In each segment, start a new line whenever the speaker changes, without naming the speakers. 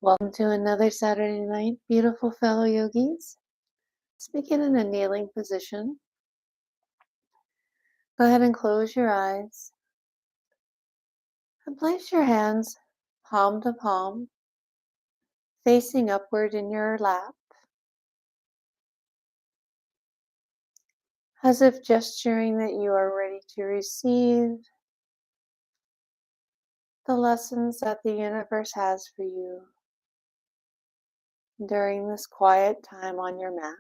Welcome to another Saturday night, beautiful fellow yogis. Let's begin in a kneeling position. Go ahead and close your eyes and place your hands palm to palm, facing upward in your lap, as if gesturing that you are ready to receive the lessons that the universe has for you during this quiet time on your mat.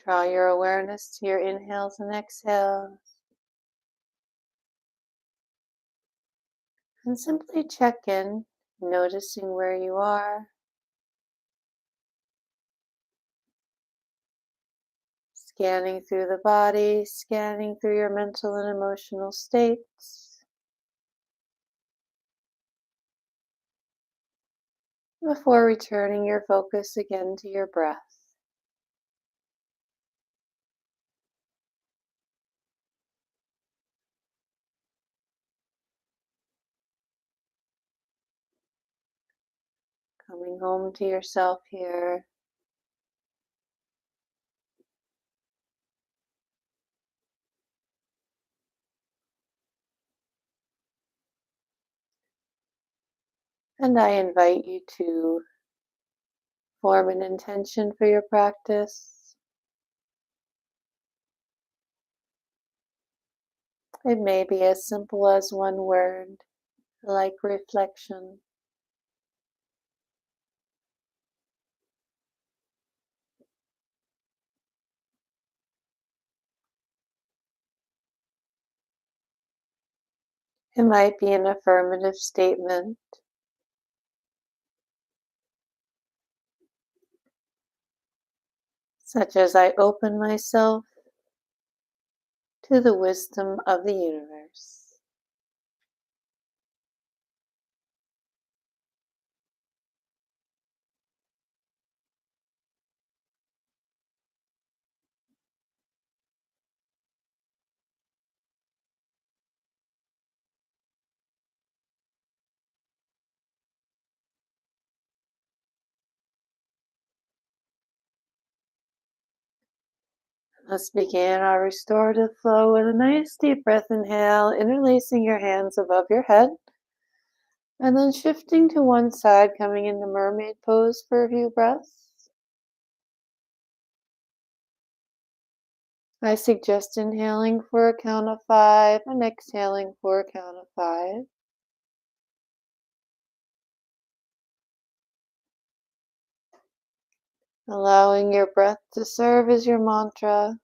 Draw your awareness to your inhales and exhales, and simply check in, noticing where you are, scanning through the body, scanning through your mental and emotional states, before returning your focus again to your breath. Coming home to yourself here. And I invite you to form an intention for your practice. It may be as simple as one word, like reflection. It might be an affirmative statement, such as I open myself to the wisdom of the universe. Let's begin our restorative flow with a nice deep breath inhale, interlacing your hands above your head, and then shifting to one side, coming into mermaid pose for a few breaths. I suggest inhaling for a count of 5 and exhaling for a count of 5. Allowing your breath to serve as your mantra.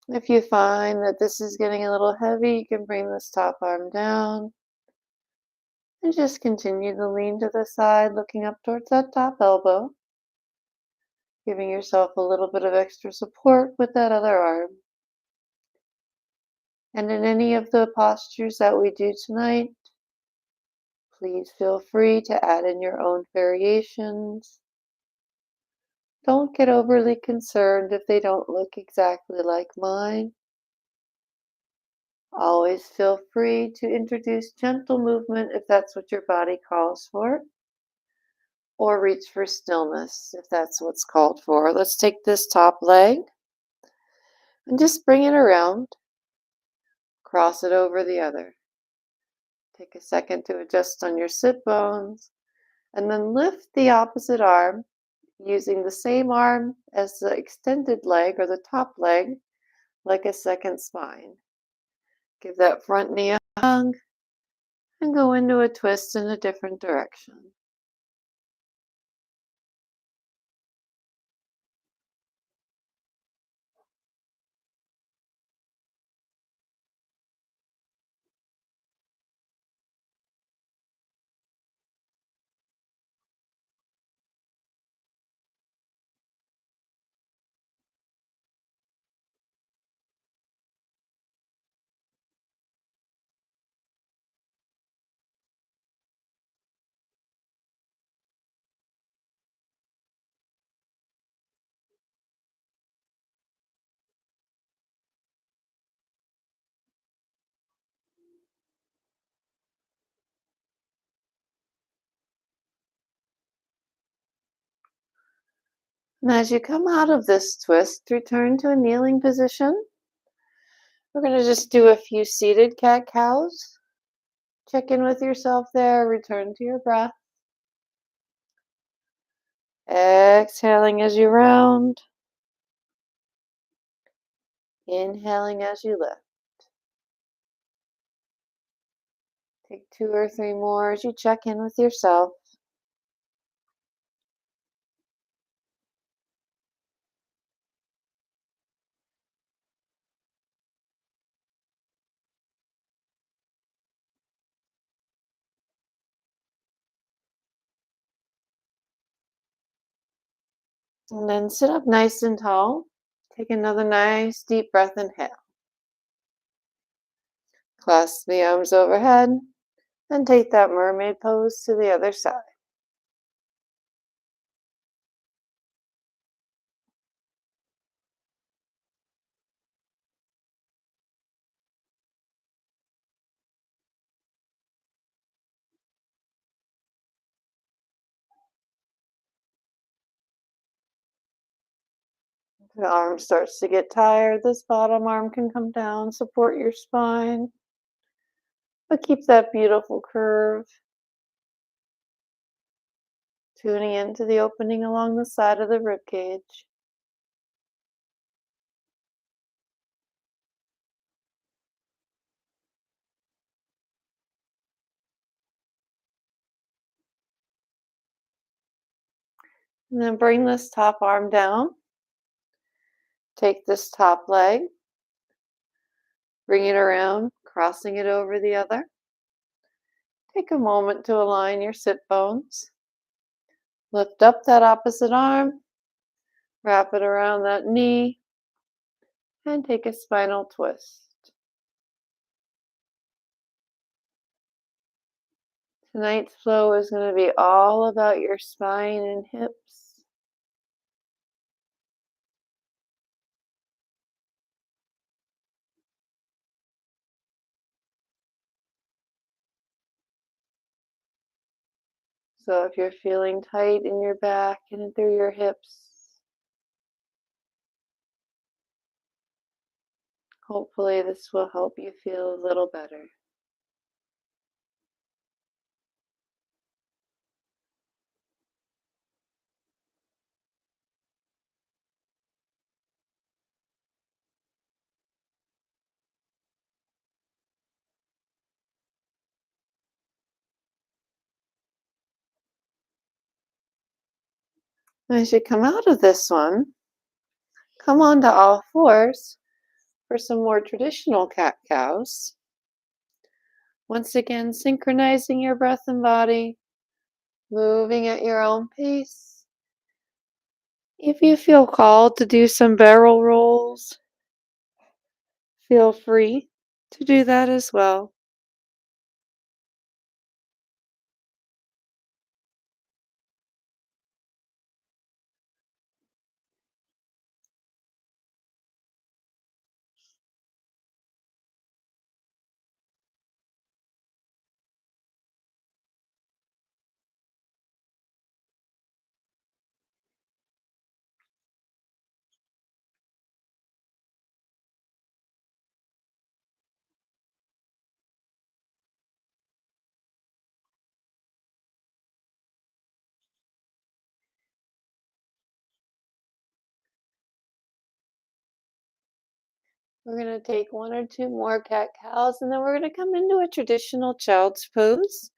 If you find that this is getting a little heavy, you can bring this top arm down and just continue to lean to the side, looking up towards that top elbow, giving yourself a little bit of extra support with that other arm. And in any of the postures that we do tonight, please feel free to add in your own variations. Don't get overly concerned if they don't look exactly like mine. Always feel free to introduce gentle movement if that's what your body calls for, or reach for stillness if that's what's called for. Let's take this top leg and just bring it around, cross it over the other. Take a second to adjust on your sit bones, and then lift the opposite arm using the same arm as the extended leg or the top leg, like a second spine. Give that front knee a hug and go into a twist in a different direction. And as you come out of this twist, return to a kneeling position. We're going to just do a few seated cat-cows. Check in with yourself there. Return to your breath. Exhaling as you round. Inhaling as you lift. Take 2 or 3 more as you check in with yourself. And then sit up nice and tall. Take another nice deep breath, inhale. Clasp the arms overhead and take that mermaid pose to the other side. The arm starts to get tired. This bottom arm can come down, support your spine, but keep that beautiful curve. Tuning into the opening along the side of the rib cage. And then bring this top arm down. Take this top leg. Bring it around, crossing it over the other. Take a moment to align your sit bones. Lift up that opposite arm. Wrap it around that knee. And take a spinal twist. Tonight's flow is going to be all about your spine and hips. So if you're feeling tight in your back and through your hips, hopefully this will help you feel a little better. As you come out of this one, come onto all fours for some more traditional cat-cows. Once again, synchronizing your breath and body, moving at your own pace. If you feel called to do some barrel rolls, feel free to do that as well. We're going to take 1 or 2 more cat-cows, and then we're going to come into a traditional child's pose.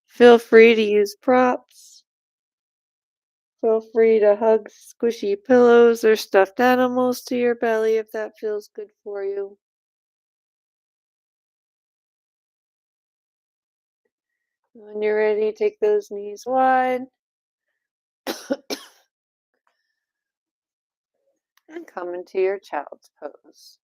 Feel free to use props. Feel free to hug squishy pillows or stuffed animals to your belly if that feels good for you. When you're ready, take those knees wide. And come into your child's pose.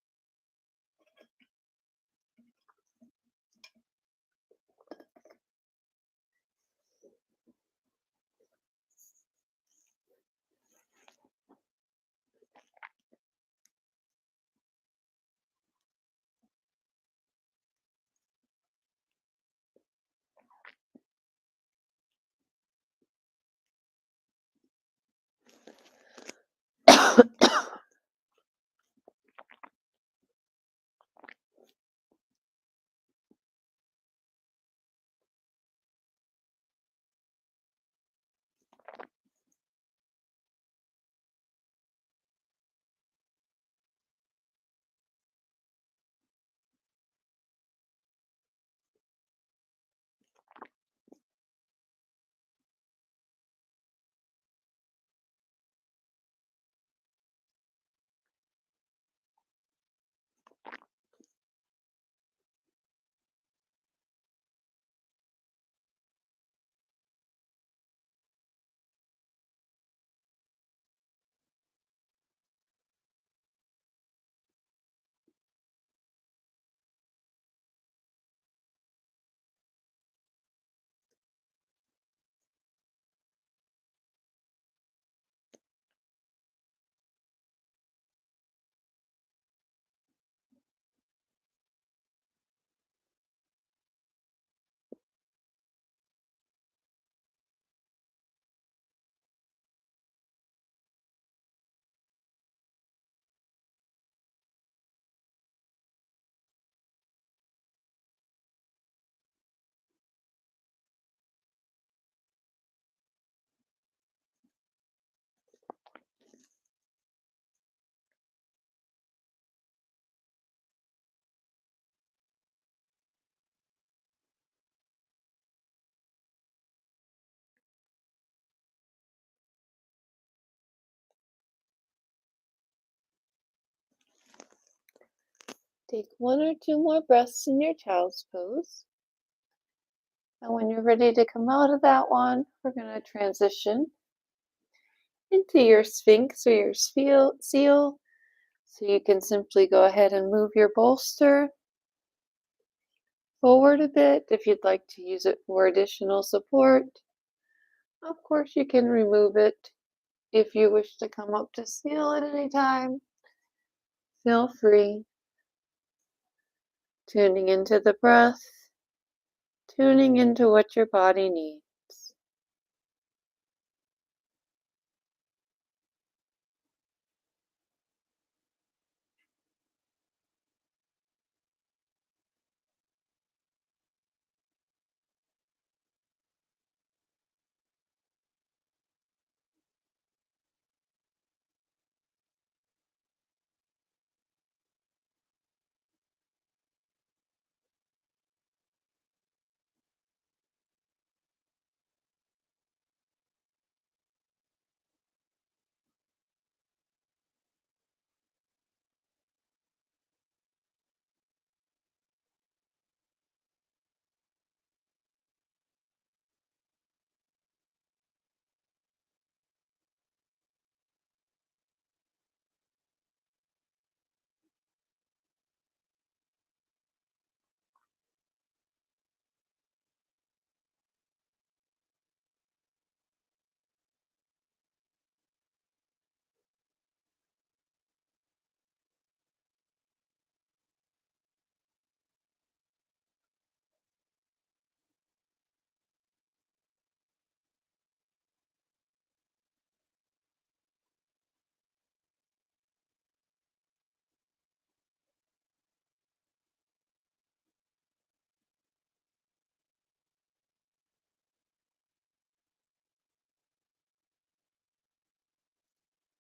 Take one or two more breaths in your child's pose. And when you're ready to come out of that one, we're going to transition into your Sphinx or your seal. So you can simply go ahead and move your bolster forward a bit if you'd like to use it for additional support. Of course, you can remove it if you wish to come up to seal at any time. Feel free. Tuning into the breath, tuning into what your body needs.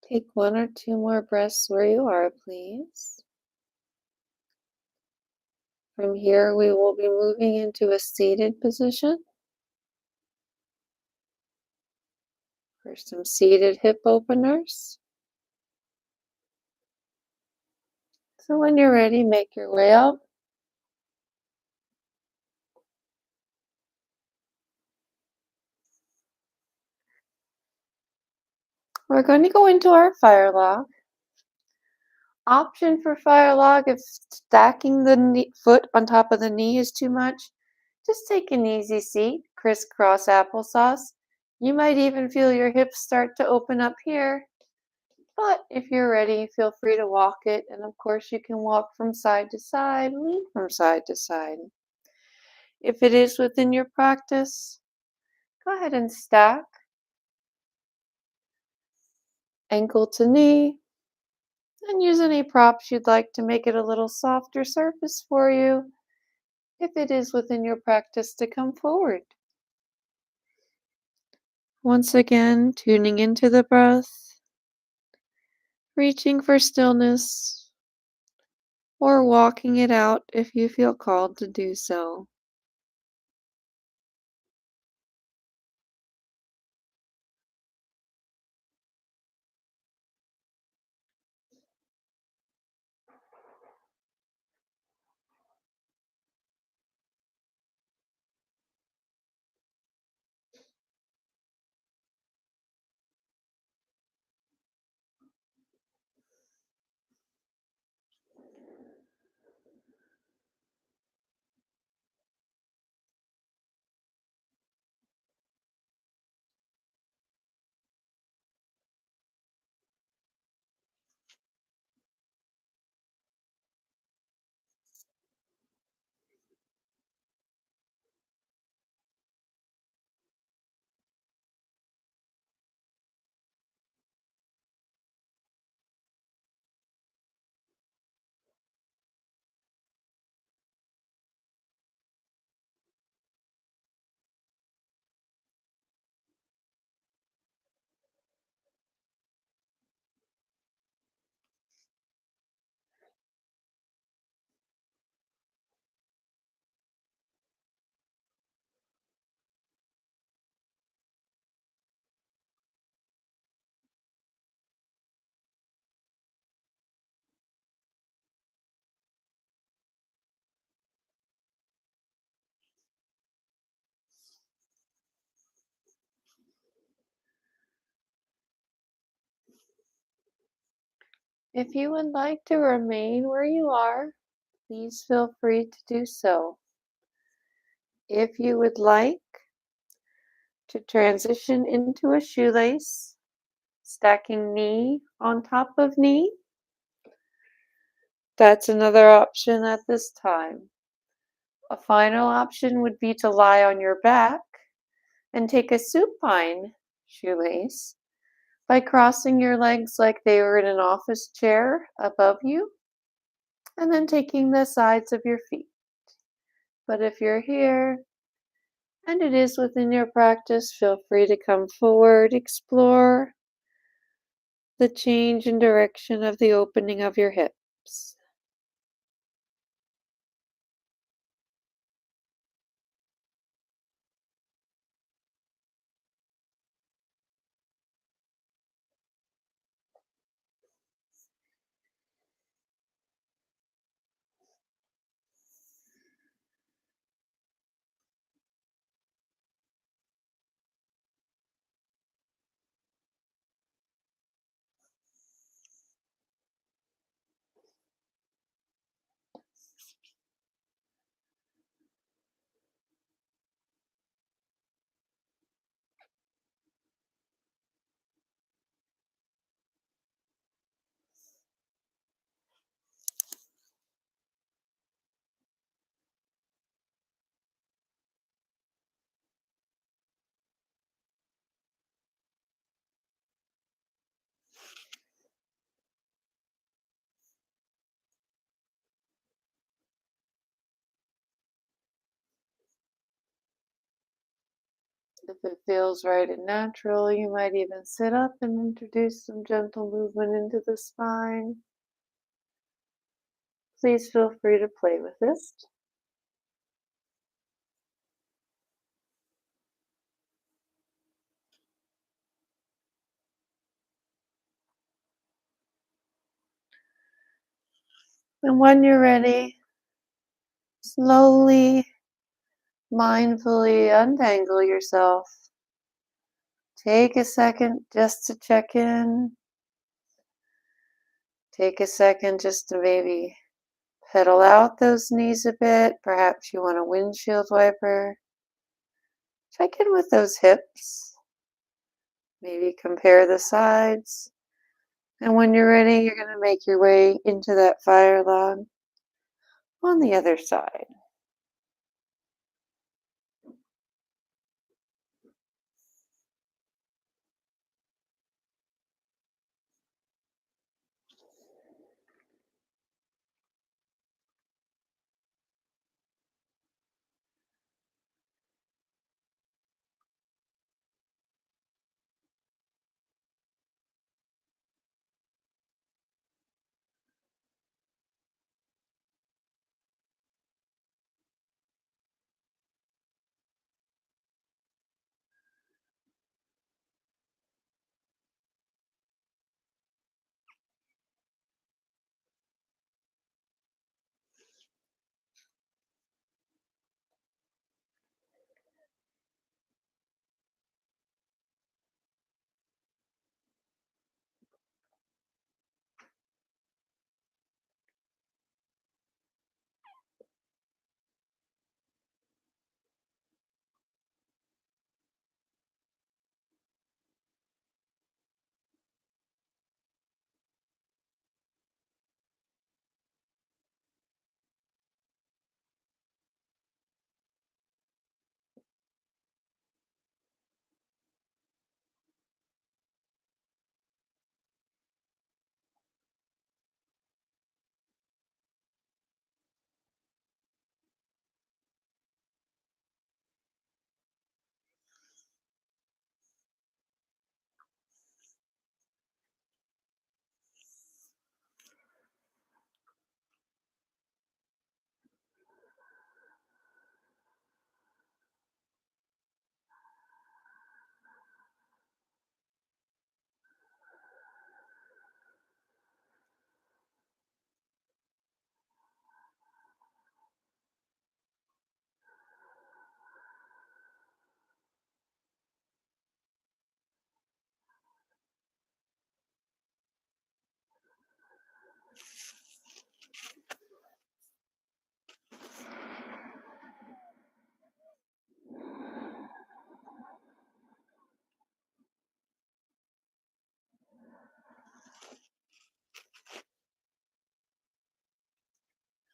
Take one or two more breaths where you are, please. From here, we will be moving into a seated position for some seated hip openers. So when you're ready, make your way up. We're going to go into our fire log. Option for fire log, if stacking the foot on top of the knee is too much, just take an easy seat, crisscross applesauce. You might even feel your hips start to open up here. But if you're ready, feel free to walk it. And of course, you can walk from side to side, lean from side to side. If it is within your practice, go ahead and stack ankle to knee and use any props you'd like to make it a little softer surface for you if it is within your practice to come forward. Once again, tuning into the breath, reaching for stillness, or walking it out if you feel called to do so. If you would like to remain where you are, please feel free to do so. If you would like to transition into a shoelace, stacking knee on top of knee, that's another option at this time. A final option would be to lie on your back and take a supine shoelace by crossing your legs like they were in an office chair above you, and then taking the sides of your feet. But if you're here and it is within your practice, feel free to come forward, explore the change in direction of the opening of your hips. If it feels right and natural, you might even sit up and introduce some gentle movement into the spine. Please feel free to play with it. And when you're ready, slowly, mindfully untangle yourself. Take a second just to check in. Take a second just to maybe pedal out those knees a bit. Perhaps you want a windshield wiper. Check in with those hips. Maybe compare the sides. And when you're ready, you're going to make your way into that fire log on the other side.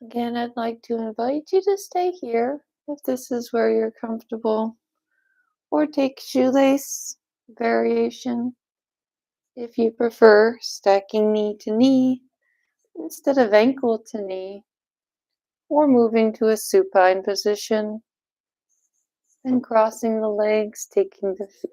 Again, I'd like to invite you to stay here if this is where you're comfortable, or take shoelace variation if you prefer, stacking knee to knee instead of ankle to knee, or moving to a supine position and crossing the legs, taking the feet.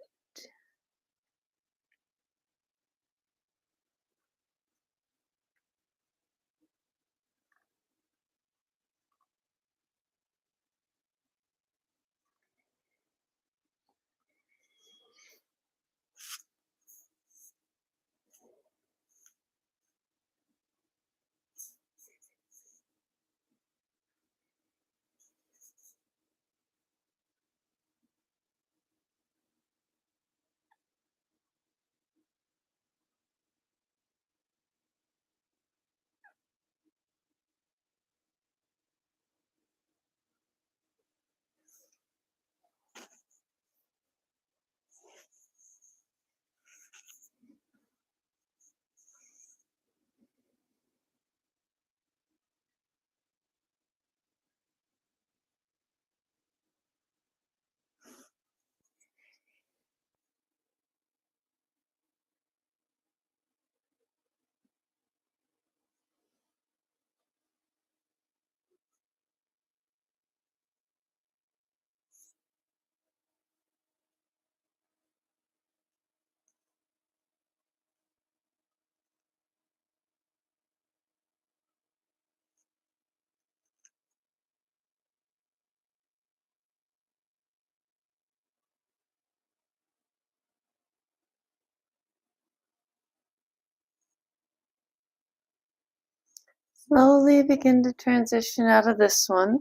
Slowly begin to transition out of this one.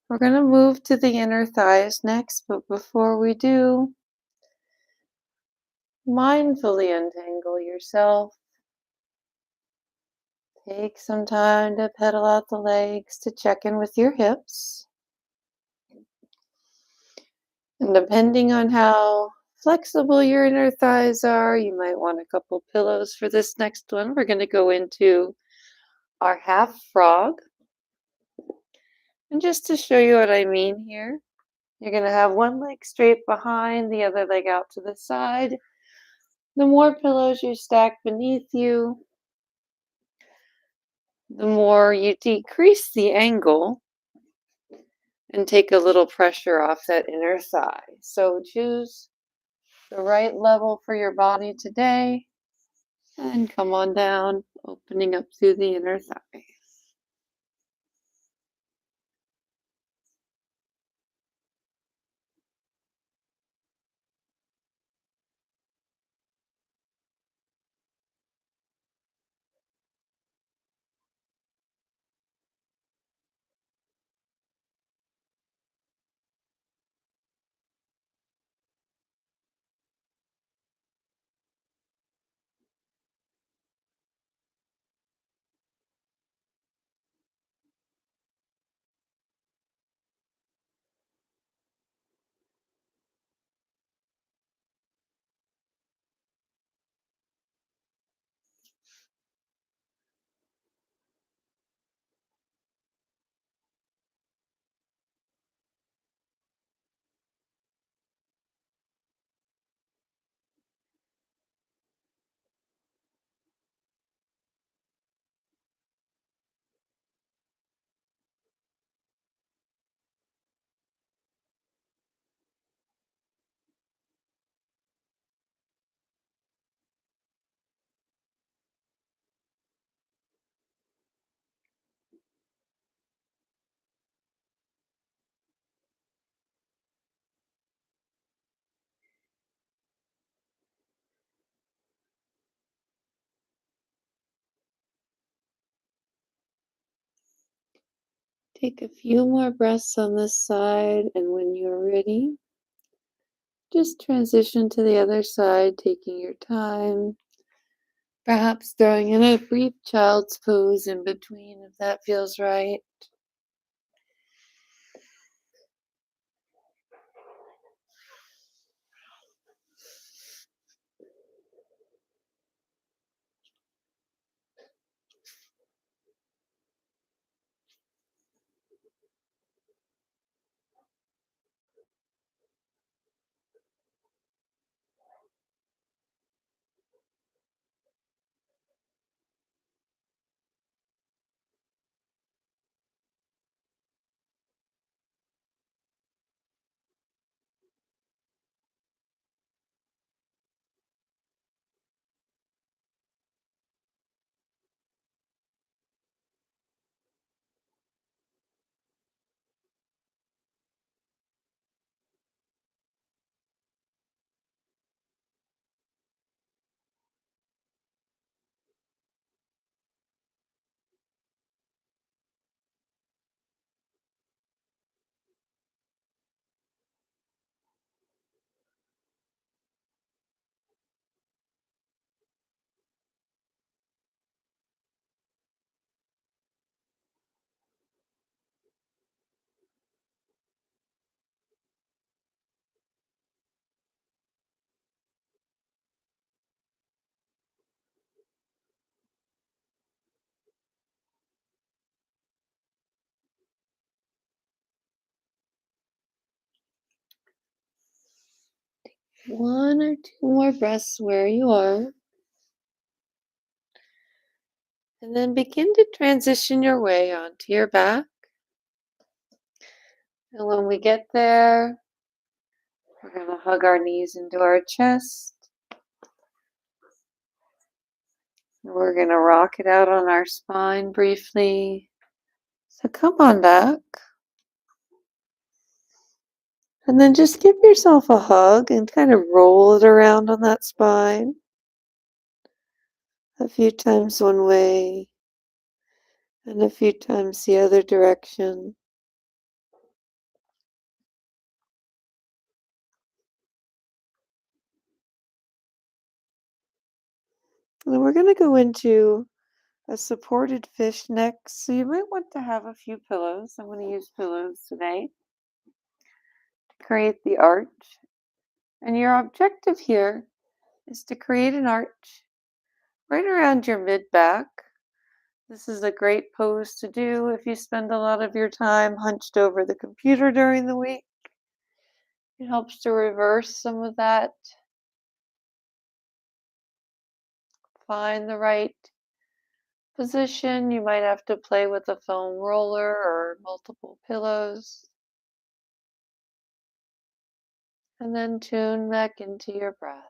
We're going to move to the inner thighs next, but before we do, mindfully untangle yourself. Take some time to pedal out the legs to check in with your hips. And depending on how flexible your inner thighs are, you might want a couple pillows for this next one. We're going to go into our half frog. And just to show you what I mean here, you're going to have one leg straight behind, the other leg out to the side. The more pillows you stack beneath you, the more you decrease the angle and take a little pressure off that inner thigh. So choose the right level for your body today and come on down, opening up through the inner thigh. Take a few more breaths on this side, and when you're ready, just transition to the other side, taking your time. Perhaps throwing in a brief child's pose in between if that feels right. One or two more breaths where you are. And then begin to transition your way onto your back. And when we get there, we're going to hug our knees into our chest. And we're going to rock it out on our spine briefly. So come on back. And then just give yourself a hug and kind of roll it around on that spine. A few times one way and a few times the other direction. And we're going to go into a supported fish next. So you might want to have a few pillows. I'm going to use pillows today to create the arch. And your objective here is to create an arch right around your mid-back. This is a great pose to do if you spend a lot of your time hunched over the computer during the week. It helps to reverse some of that. Find the right position. You might have to play with a foam roller or multiple pillows. And then tune back into your breath.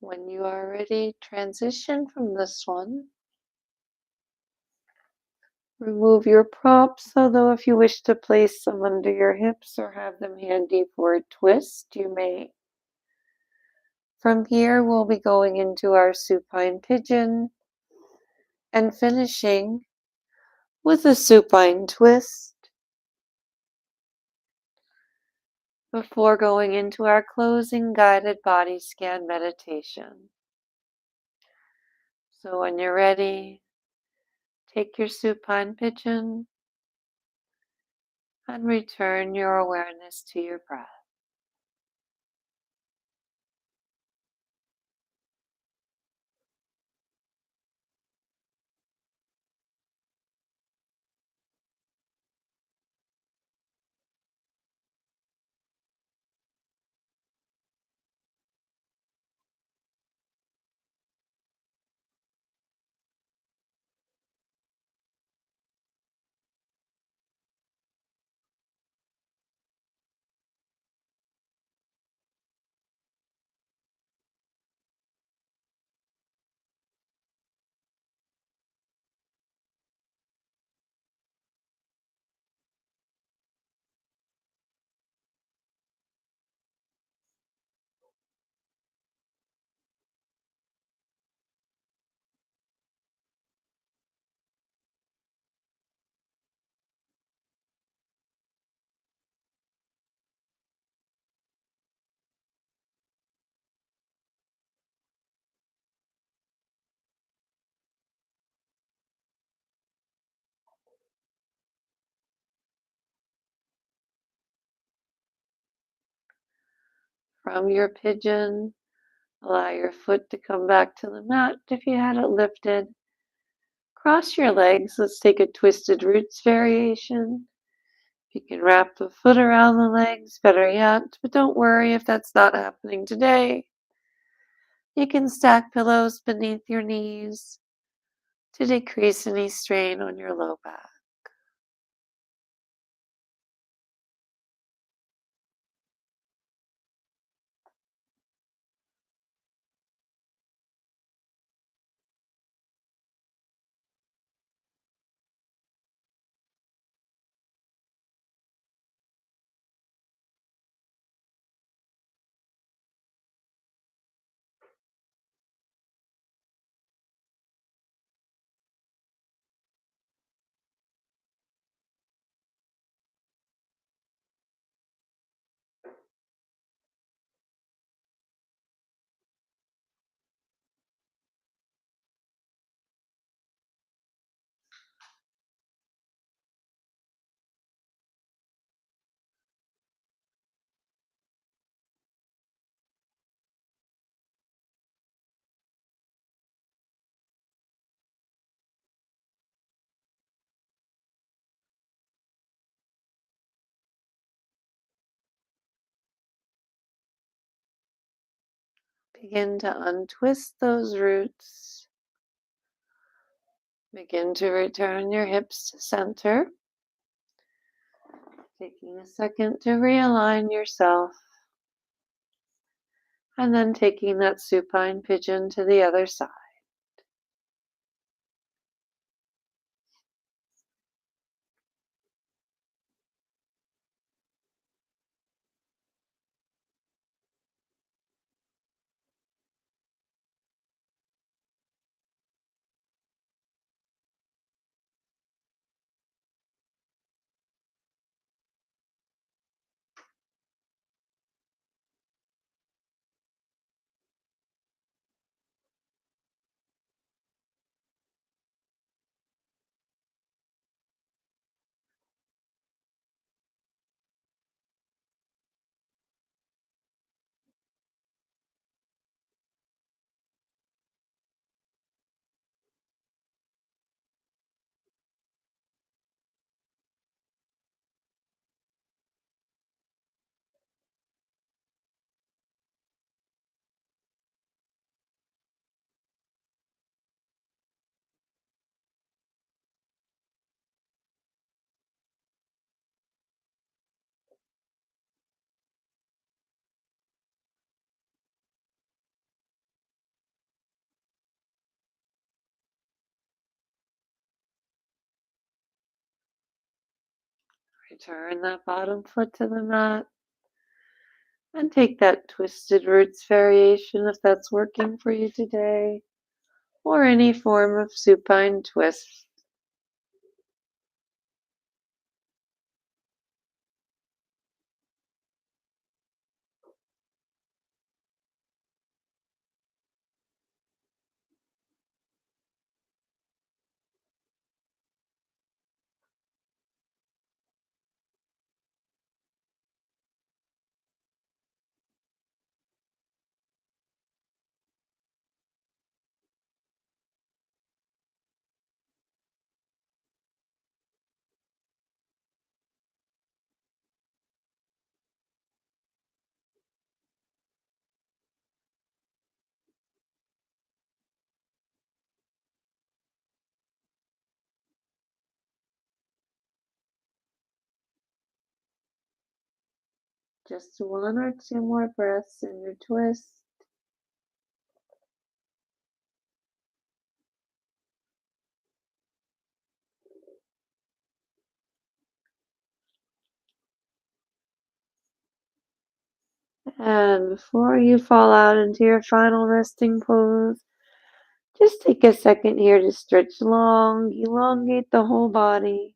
When you are ready, transition from this one. Remove your props, although if you wish to place them under your hips or have them handy for a twist, you may. From here, we'll be going into our supine pigeon and finishing with a supine twist before going into our closing guided body scan meditation. So when you're ready, take your supine pigeon and return your awareness to your breath. From your pigeon, allow your foot to come back to the mat if you had it lifted. Cross your legs. Let's take a twisted roots variation. You can wrap the foot around the legs, better yet, but don't worry if that's not happening today. You can stack pillows beneath your knees to decrease any strain on your low back. Begin to untwist those roots. Begin to return your hips to center. Taking a second to realign yourself. And then taking that supine pigeon to the other side. Return that bottom foot to the mat. And take that twisted roots variation if that's working for you today. Or any form of supine twist. Just one or two more breaths in your twist. And before you fall out into your final resting pose, just take a second here to stretch long, elongate the whole body.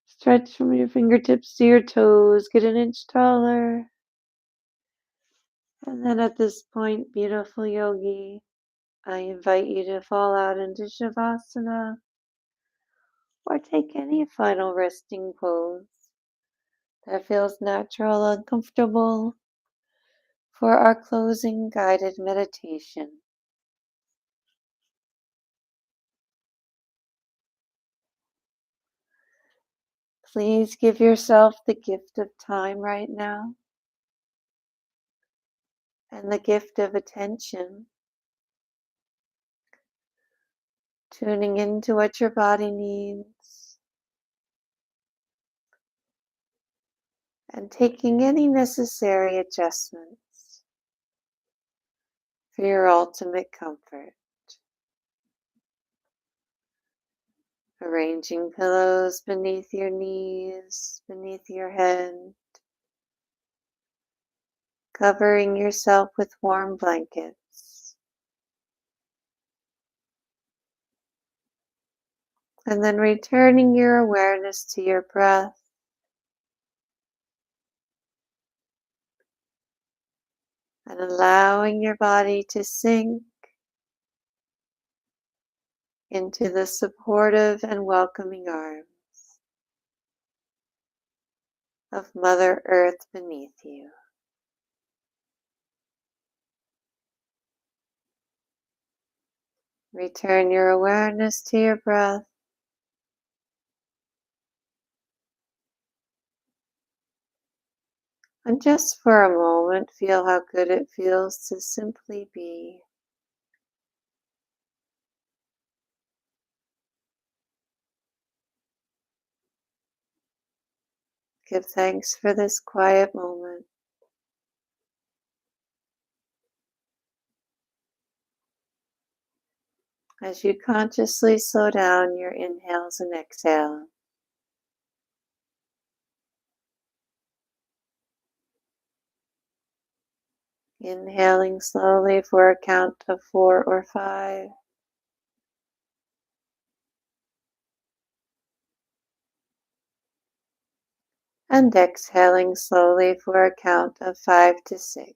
Stretch from your fingertips to your toes, get an inch taller. And then at this point, beautiful yogi, I invite you to fall out into Shavasana or take any final resting pose that feels natural and comfortable for our closing guided meditation. Please give yourself the gift of time right now and the gift of attention, tuning into what your body needs and taking any necessary adjustments for your ultimate comfort. Arranging pillows beneath your knees, beneath your head, covering yourself with warm blankets, and then returning your awareness to your breath and allowing your body to sink into the supportive and welcoming arms of Mother Earth beneath you. Return your awareness to your breath and just for a moment feel how good it feels to simply be. Give thanks for this quiet moment. As you consciously slow down your inhales and exhales. Inhaling slowly for a count of 4 or 5. And exhaling slowly for a count of 5 to 6.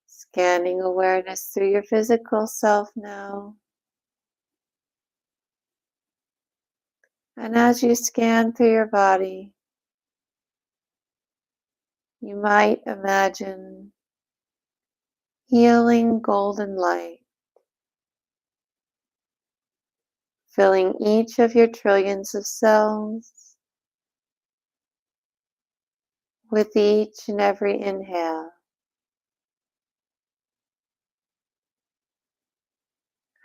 Scanning awareness through your physical self now. And as you scan through your body, you might imagine healing golden light filling each of your trillions of cells with each and every inhale.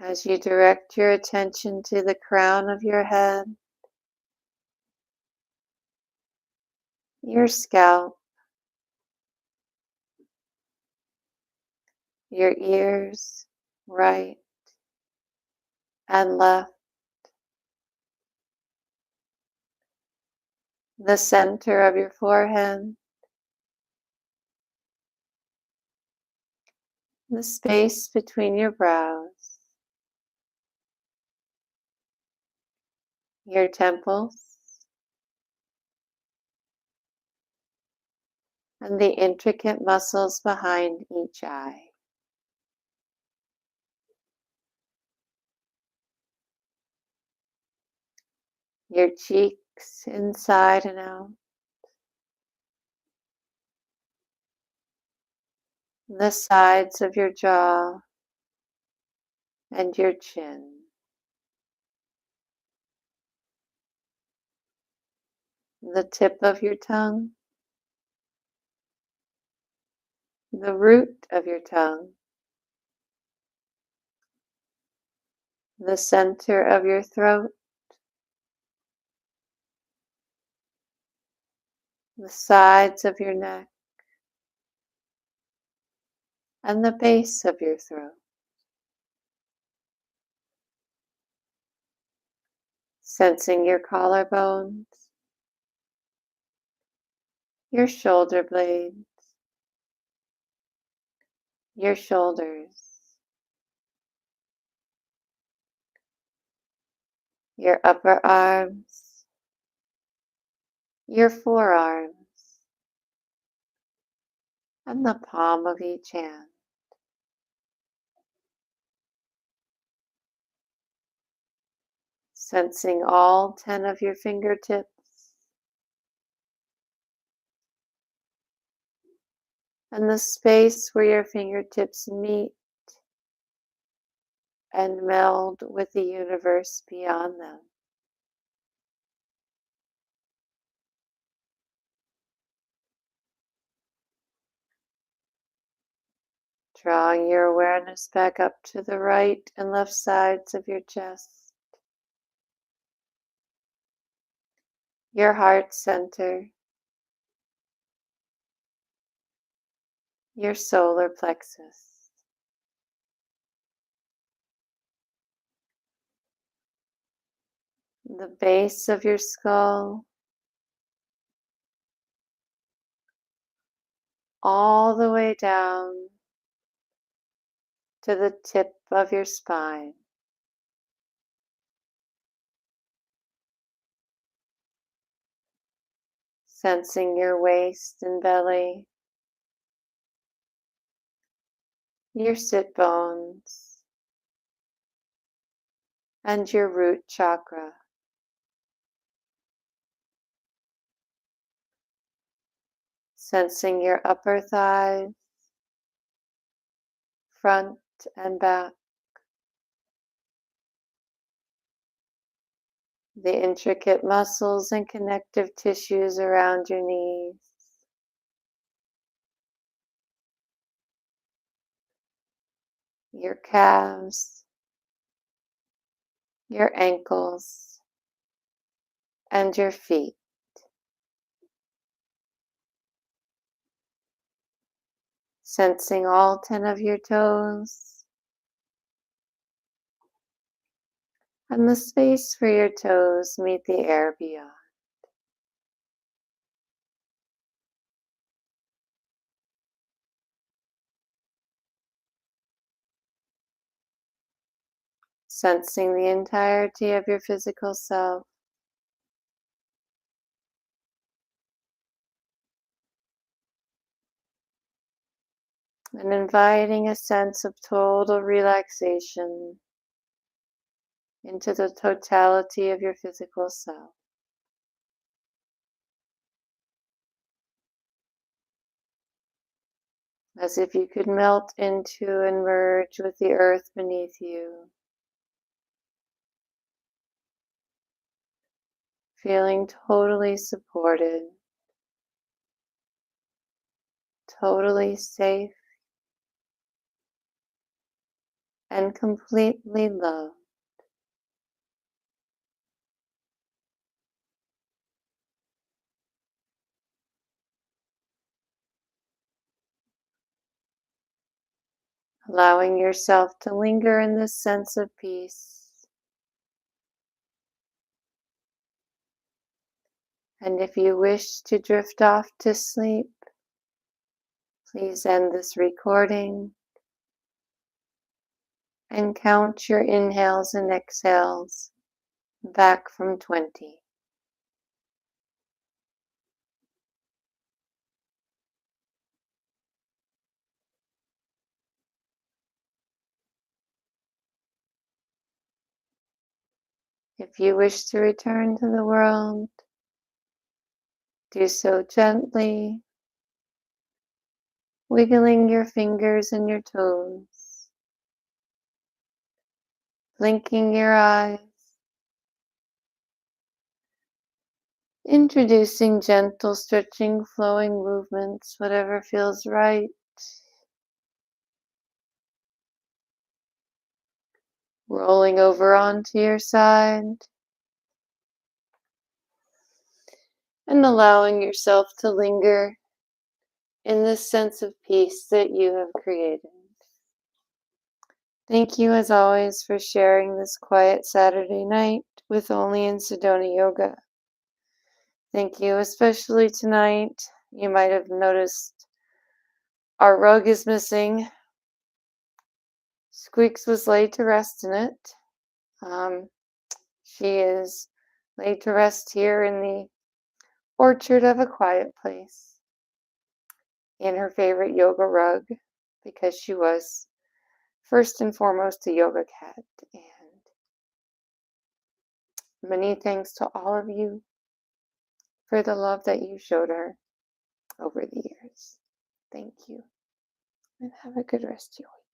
As you direct your attention to the crown of your head, your scalp, your ears, right and left, the center of your forehead, the space between your brows, your temples, and the intricate muscles behind each eye. Your cheeks inside and out, the sides of your jaw and your chin, the tip of your tongue, the root of your tongue, the center of your throat, the sides of your neck, and the base of your throat. Sensing your collarbones, your shoulder blades, your shoulders, your upper arms, your forearms, and the palm of each hand. Sensing all 10 of your fingertips and the space where your fingertips meet and meld with the universe beyond them. Drawing your awareness back up to the right and left sides of your chest, your heart center, your solar plexus, the base of your skull, all the way down to the tip of your spine. Sensing your waist and belly, your sit bones, and your root chakra. Sensing your upper thighs, front and back, the intricate muscles and connective tissues around your knees, your calves, your ankles, and your feet. Sensing all 10 of your toes and the space where your toes meet the air beyond. Sensing the entirety of your physical self, and inviting a sense of total relaxation into the totality of your physical self. As if you could melt into and merge with the earth beneath you, feeling totally supported, totally safe, and completely loved. Allowing yourself to linger in this sense of peace. And if you wish to drift off to sleep, please end this recording and count your inhales and exhales back from 20. If you wish to return to the world, do so gently, wiggling your fingers and your toes, blinking your eyes, introducing gentle stretching, flowing movements, whatever feels right. Rolling over onto your side and allowing yourself to linger in this sense of peace that you have created. Thank you as always for sharing this quiet Saturday night with Only in Sedona Yoga. Thank you especially tonight. You might have noticed our rug is missing. Squeaks was laid to rest in it. She is laid to rest here in the orchard of a quiet place in her favorite yoga rug because she was first and foremost a yoga cat. And Many thanks to all of you for the love that you showed her over the years. Thank you, and have a good rest of your week.